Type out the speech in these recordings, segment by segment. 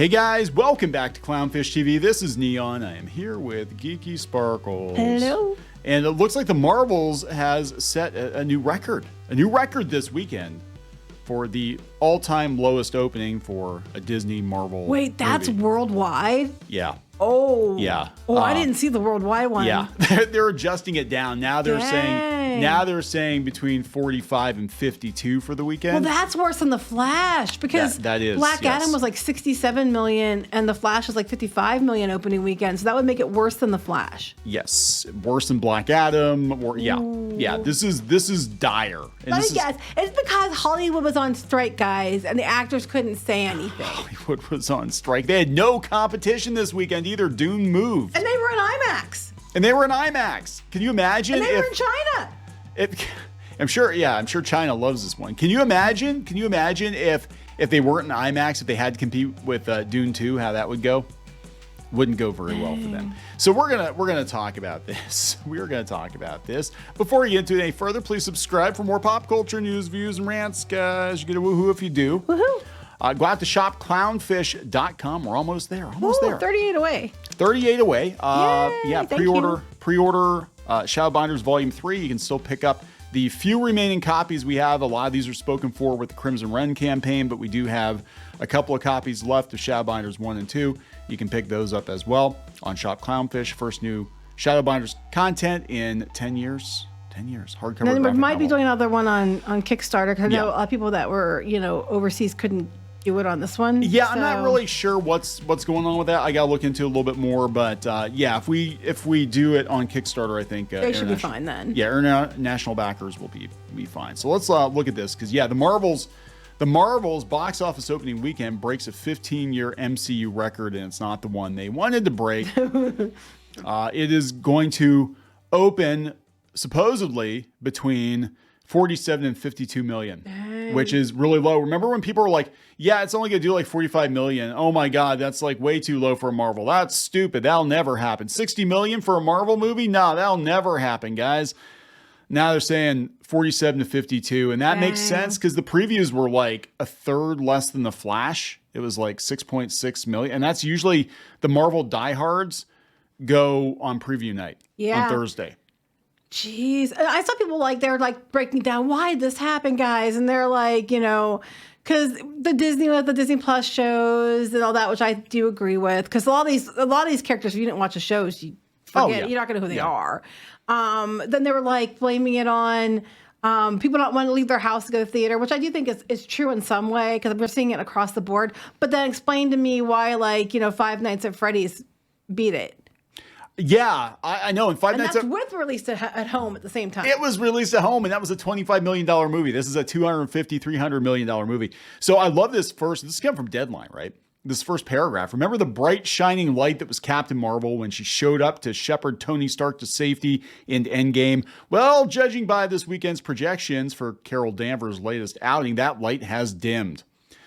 Hey guys, welcome back to Clownfish TV. This is Kneon. I am here with Geeky Sparkles. Hello. And it looks like the Marvels has set a new record. A new record this weekend for the all-time lowest opening for a Disney Marvel Wait, that's movie. worldwide? Yeah. Oh. Yeah. Oh, I didn't see the worldwide one. Yeah. They're adjusting it down. Now they're saying between 45 and 52 for the weekend. Well, that's worse than The Flash because that is, Black Adam was like 67 million and The Flash was like 55 million opening weekend. So that would make it worse than The Flash. Yes, worse than Black Adam. Yeah. This is dire. And Let me guess. It's because Hollywood was on strike, guys, and the actors couldn't say anything. Hollywood was on strike. They had no competition this weekend either. Dune moved. And they were in IMAX. Can you imagine? And they were in China. I'm sure China loves this one. Can you imagine if they weren't in IMAX, if they had to compete with Dune 2, how that would go? Wouldn't go very well for them. So we're gonna talk about this. We're gonna talk about this. Before we get into it any further, please subscribe for more pop culture news, views, and rants, guys. You get a woohoo if you do. Woohoo! Go out to shopclownfish.com. We're almost there. Almost there. 38 away. 38 away. Yay, Pre-order Shadowbinders Volume 3. You can still pick up the few remaining copies we have. A lot of these are spoken for with the Crimson Wren campaign, but we do have a couple of copies left of Shadowbinders 1 and 2. You can pick those up as well on Shop Clownfish. First new Shadowbinders content in 10 years. 10 years. Hardcover. And then we might be doing another one on Kickstarter because I know a lot of people that were, overseas couldn't do it on this one. Yeah, I'm not really sure what's going on with that. I gotta look into it a little bit more, but if we do it on Kickstarter, I think they should be fine then. Yeah, international backers will be fine. So let's look at this because the Marvels box office opening weekend breaks a 15-year MCU record, and it's not the one they wanted to break. It is going to open supposedly between 47 and 52 million, which is really low. Remember when people were like, yeah, it's only going to do like 45 million. Oh my God, that's like way too low for a Marvel. That's stupid. That'll never happen. 60 million for a Marvel movie? No, that'll never happen, guys. Now they're saying 47 to 52. And that makes sense because the previews were like a third less than The Flash. It was like 6.6 million. And that's usually the Marvel diehards go on preview night on Thursday. Jeez. I saw people they're breaking down, why did this happen, guys? And they're like, because the Disney Plus shows and all that, which I do agree with. Because a lot of these characters, if you didn't watch the shows, you forget, you're not going to know who they are. Then they were blaming it on people not wanting to leave their house to go to the theater, which I do think is true in some way because we're seeing it across the board. But then explain to me why, Five Nights at Freddy's beat it. Yeah, I know. And that's with released at home at the same time. It was released at home, and that was a $25 million movie. This is a $250, $300 million movie. So I love this first. This came from Deadline, right? This first paragraph. Remember the bright, shining light that was Captain Marvel when she showed up to shepherd Tony Stark to safety in Endgame? Well, judging by this weekend's projections for Carol Danvers' latest outing, that light has dimmed.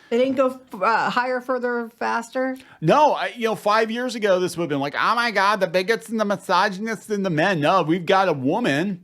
They didn't go higher, further, faster? No, 5 years ago, this would have been like, oh my God, the bigots and the misogynists and the men. No, we've got a woman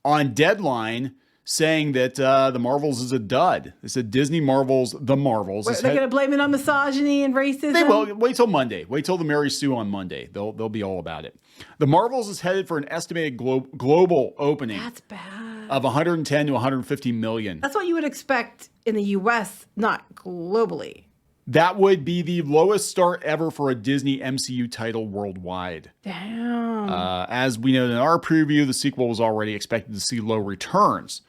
on Deadline saying that the Marvels is a dud. They said Disney Marvels, the Marvels. They're going to blame it on misogyny and racism? They will. Wait till Monday. Wait till the Mary Sue on Monday. They'll be all about it. The Marvels is headed for an estimated global opening. That's bad. Of 110 to 150 million. That's what you would expect in the U.S., not globally. That would be the lowest start ever for a Disney MCU title worldwide. Damn. As we know in our preview, the sequel was already expected to see low returns.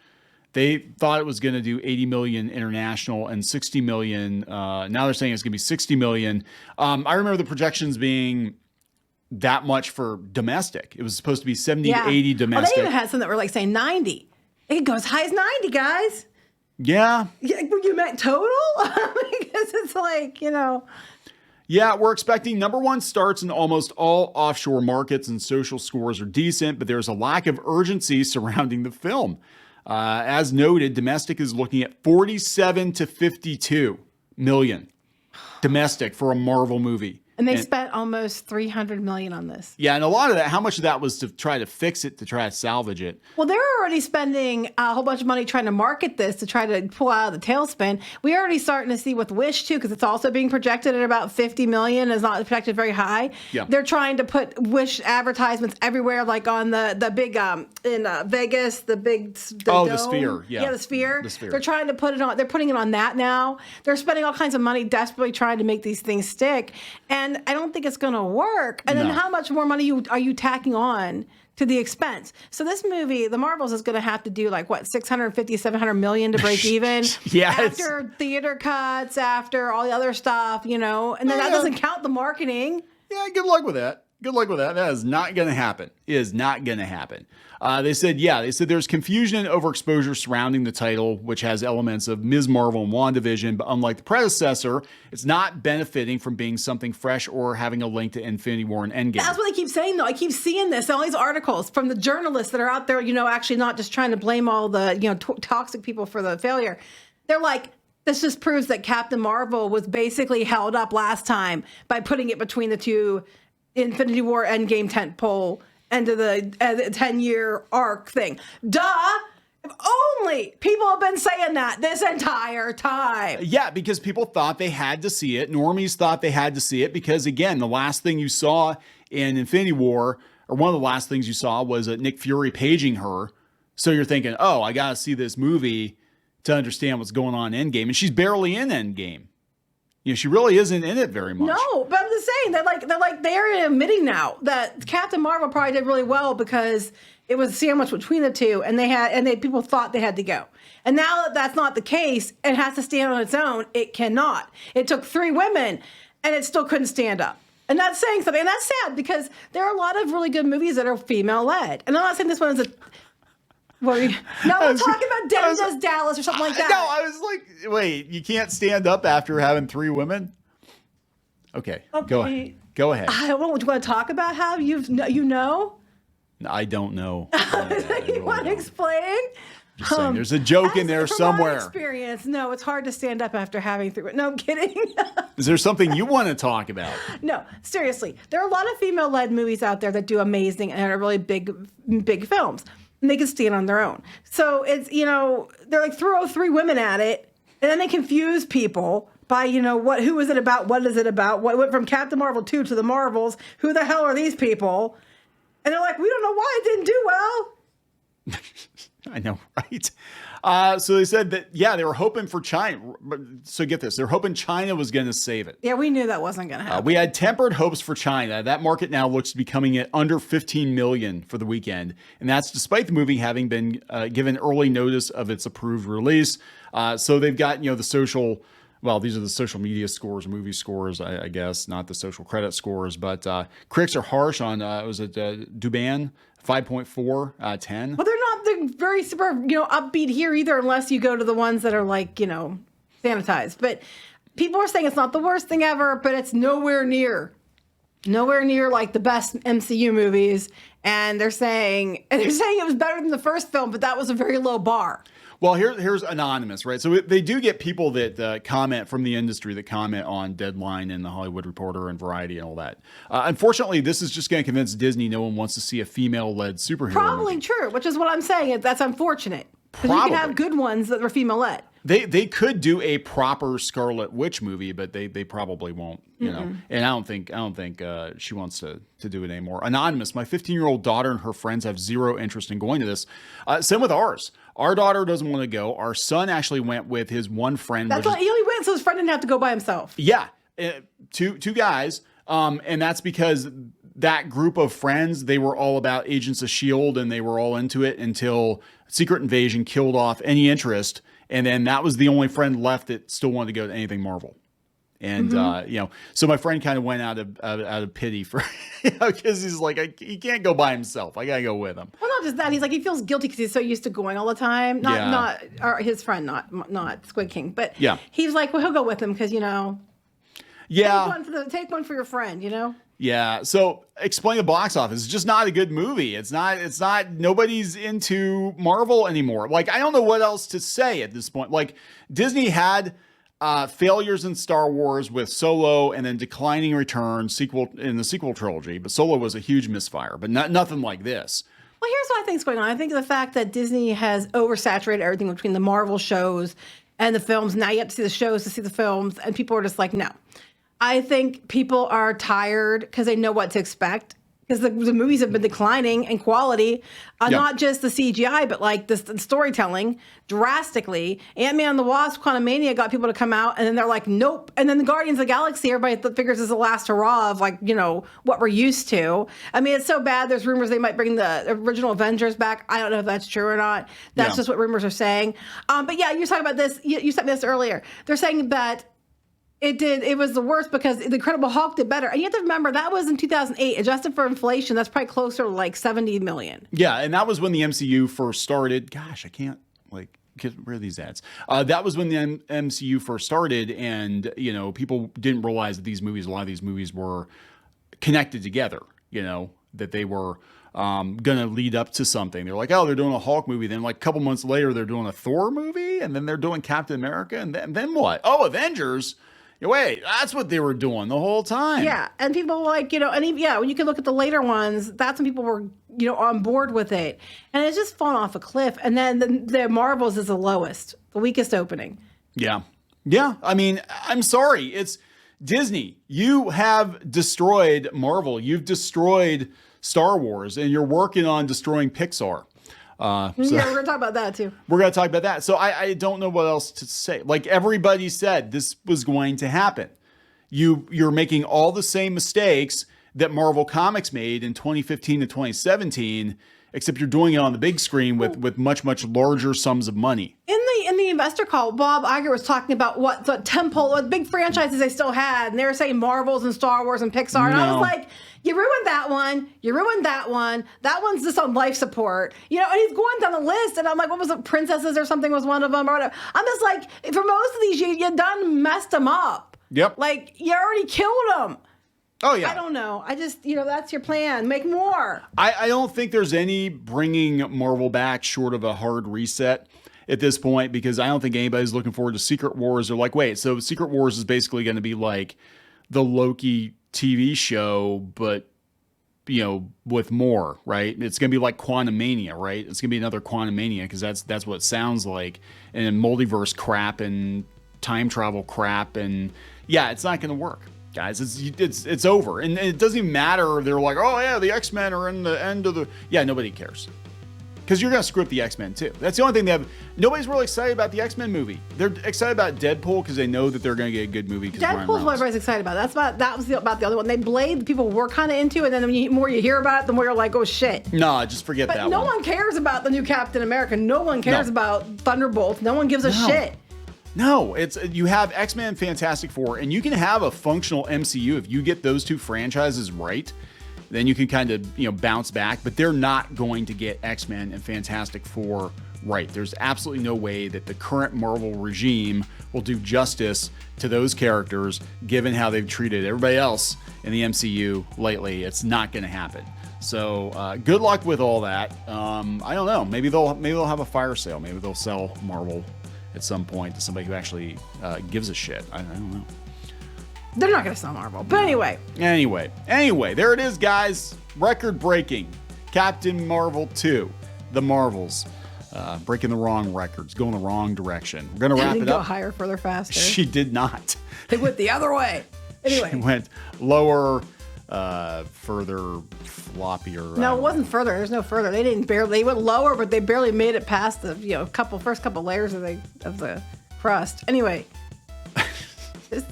They thought it was going to do 80 million international and 60 million. Now they're saying it's going to be 60 million. I remember the projections being that much for domestic. It was supposed to be 70 to 80 domestic. They even had some that were saying 90. It could go as high as 90, guys. Yeah. You meant total? Because it's Yeah, we're expecting number one starts in almost all offshore markets and social scores are decent, but there's a lack of urgency surrounding the film. As noted, domestic is looking at 47 to 52 million domestic for a Marvel movie. And they spent almost $300 million on this. Yeah, and a lot of that, how much of that was to try to fix it, to try to salvage it? Well, they're already spending a whole bunch of money trying to market this, to try to pull out of the tailspin. We're already starting to see with Wish, too, because it's also being projected at about $50 million. It's not projected very high. Yeah. They're trying to put Wish advertisements everywhere, like on the big, in Vegas, the dome. The Sphere. Yeah, the Sphere. The Sphere. They're trying to put it on, they're putting it on that now. They're spending all kinds of money desperately trying to make these things stick. And I don't think it's going to work. And then how much more money are you tacking on to the expense? So this movie, The Marvels, is going to have to do like what, 650, 700 million to break even. Yes. After theater cuts, after all the other stuff, and then that doesn't count the marketing. Yeah, good luck with that. Good luck with that. That is not going to happen. It is not going to happen. They said there's confusion and overexposure surrounding the title, which has elements of Ms. Marvel and WandaVision, but unlike the predecessor, it's not benefiting from being something fresh or having a link to Infinity War and Endgame. That's what they keep saying, though. I keep seeing this, all these articles from the journalists that are out there, actually not just trying to blame all the, toxic people for the failure. They're like, this just proves that Captain Marvel was basically held up last time by putting it between the two Infinity War Endgame tentpole end of the 10-year arc thing. Duh! If only people have been saying that this entire time. Yeah, because people thought they had to see it. Normies thought they had to see it because, again, the last thing you saw in Infinity War, or one of the last things you saw, was Nick Fury paging her. So you're thinking, oh, I got to see this movie to understand what's going on in Endgame. And she's barely in Endgame. She really isn't in it very much. No, but I'm just saying they're admitting now that Captain Marvel probably did really well because it was sandwiched between the two, and people thought they had to go. And now that that's not the case, it has to stand on its own. It cannot. It took 3 women, and it still couldn't stand up. And that's saying something. And that's sad because there are a lot of really good movies that are female-led. And I'm not saying this one is a... No, we're talking about Dennis Dallas or something like that. No, I was like, wait, you can't stand up after having 3 women? Okay. Go ahead. Go ahead. I don't know. Do you want to talk about how you know? I don't know. You want to explain? Just saying, there's a joke in there somewhere. From my experience, no, it's hard to stand up after having 3. No, I'm kidding. Is there something you want to talk about? No, seriously. There are a lot of female-led movies out there that do amazing and are really big films. And they can stand on their own. So it's, they're like throw 3 women at it, and then they confuse people by, who is it about? What is it about? What went from Captain Marvel 2 to the Marvels? Who the hell are these people? And they're like, we don't know why it didn't do well. I know, right? So they said that, they were hoping for China. So get this, they're hoping China was going to save it. Yeah, we knew that wasn't going to happen. We had tempered hopes for China. That market now looks to be coming at under 15 million for the weekend. And that's despite the movie having been given early notice of its approved release. So they've got, the social... Well, these are the social media scores, movie scores, I guess, not the social credit scores. But critics are harsh on, was it Duban? 5.4, 10. Well, they're very super, upbeat here either, unless you go to the ones that are like, sanitized. But people are saying it's not the worst thing ever, but it's nowhere near like the best MCU movies. And they're saying it was better than the first film, but that was a very low bar. Well, here's anonymous, right? So they do get people that comment from the industry that comment on Deadline and The Hollywood Reporter and Variety and all that. Unfortunately, this is just going to convince Disney no one wants to see a female-led superhero Probably movie. True, which is what I'm saying. That's unfortunate. Because you can have good ones that are female-led. They could do a proper Scarlet Witch movie, but they probably won't, know. And I don't think she wants to do it anymore. Anonymous, my 15-year-old daughter and her friends have zero interest in going to this. Same with ours. Our daughter doesn't want to go. Our son actually went with his one friend. That's why he only went so his friend didn't have to go by himself. Yeah, two guys, and that's because that group of friends, they were all about Agents of S.H.I.E.L.D. and they were all into it until Secret Invasion killed off any interest. And then that was the only friend left that still wanted to go to anything Marvel. And, so my friend kind of went out of pity for, because he's like, he can't go by himself. I got to go with him. Well, not just that. He's like, he feels guilty because he's so used to going all the time. Not his friend, not Squid King. But he's like, well, he'll go with him because, take one for your friend, Yeah. So explain the box office. It's just not a good movie. It's not, nobody's into Marvel anymore. Like, I don't know what else to say at this point. Like, Disney had failures in Star Wars with Solo and then declining return sequel in the sequel trilogy. But Solo was a huge misfire, but nothing like this. Well, here's what I think is going on. I think the fact that Disney has oversaturated everything between the Marvel shows and the films. Now you have to see the shows to see the films, and people are just like, no. I think people are tired because they know what to expect. Because the movies have been declining in quality, not just the CGI, but like the storytelling drastically. Ant-Man and the Wasp, Quantumania got people to come out, and then they're like, nope. And then the Guardians of the Galaxy, everybody figures is the last hurrah of like, what we're used to. I mean, it's so bad. There's rumors they might bring the original Avengers back. I don't know if that's true or not. That's just what rumors are saying. But yeah, you're talking about this. You sent me this earlier. They're saying that it was the worst because the Incredible Hulk did better. And you have to remember, that was in 2008. Adjusted for inflation, that's probably closer to like 70 million. Yeah, and that was when the MCU first started. Gosh, I can't, get rid of these ads. That was when the MCU first started, and, people didn't realize that a lot of these movies were connected together, that they were going to lead up to something. They're like, oh, they're doing a Hulk movie. Then like a couple months later, they're doing a Thor movie, and then they're doing Captain America, and then what? Oh, Avengers. Wait, that's what they were doing the whole time. Yeah, and people like, when you can look at the later ones, that's when people were, on board with it. And it's just fallen off a cliff. And then the Marvels is the lowest, the weakest opening. Yeah. Yeah, I mean, I'm sorry. It's Disney. You have destroyed Marvel. You've destroyed Star Wars, and you're working on destroying Pixar. Yeah, we're going to talk about that too. We're going to talk about that. So I don't know what else to say. Like everybody said, this was going to happen. You're making all the same mistakes that Marvel Comics made in 2015 to 2017, except you're doing it on the big screen with much, much larger sums of money. In the investor call, Bob Iger was talking about what big franchises they still had, and they were saying Marvels and Star Wars and Pixar, and I was like, you ruined that one. You ruined that one. That one's just on life support. And he's going down the list, and I'm like, what was it? Princesses or something was one of them, or whatever. I'm just like, for most of these, you done messed them up. Yep. Like, you already killed them. Oh, yeah. I don't know. I just, that's your plan. Make more. I don't think there's any bringing Marvel back short of a hard reset at this point, because I don't think anybody's looking forward to Secret Wars. They're like, wait, so Secret Wars is basically going to be like the Loki TV show, but, with more, right? It's going to be like Quantumania, right? It's going to be another Quantumania, because that's what it sounds like. And multiverse crap and time travel crap. And yeah, it's not going to work. Guys, it's over, and it doesn't even matter. They're like, oh yeah, the X-Men are in the end of the. Yeah, nobody cares, because you're gonna screw up the X-Men too. That's the only thing they have. Nobody's really excited about the X-Men movie. They're excited about Deadpool because they know that they're gonna get a good movie. Deadpool's what everybody's excited about. That was about the other one. They Blade, people were kind of into, and then the more you hear about it, the more you're like, oh shit. No, just forget that. But no one cares about the new Captain America. No one cares about Thunderbolts. No one gives a shit. No, you have X-Men, Fantastic Four, and you can have a functional MCU if you get those two franchises right. Then you can kind of bounce back, but they're not going to get X-Men and Fantastic Four right. There's absolutely no way that the current Marvel regime will do justice to those characters, given how they've treated everybody else in the MCU lately. It's not going to happen. So good luck with all that. I don't know. Maybe they'll have a fire sale. Maybe they'll sell Marvel at some point to somebody who actually gives a shit. I don't know. They're not going to sell Marvel. But anyway, there it is, guys. Record-breaking. Captain Marvel 2. The Marvels. Breaking the wrong records. Going the wrong direction. We're going to wrap it up. Go higher, further, faster. She did not. They went the other way. Anyway. She went lower, further, floppier. No, it wasn't further. There's no further. They went lower, but they barely made it past the first couple layers of the crust. Anyway, it's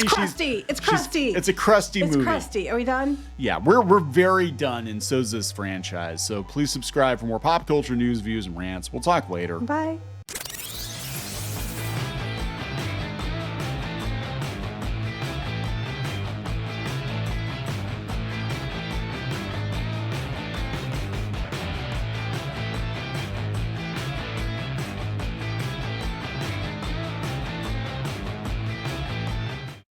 crusty. It's crusty. It's a crusty movie. It's crusty. Are we done? Yeah, we're very done, and so's this franchise. So please subscribe for more pop culture news, views, and rants. We'll talk later. Bye.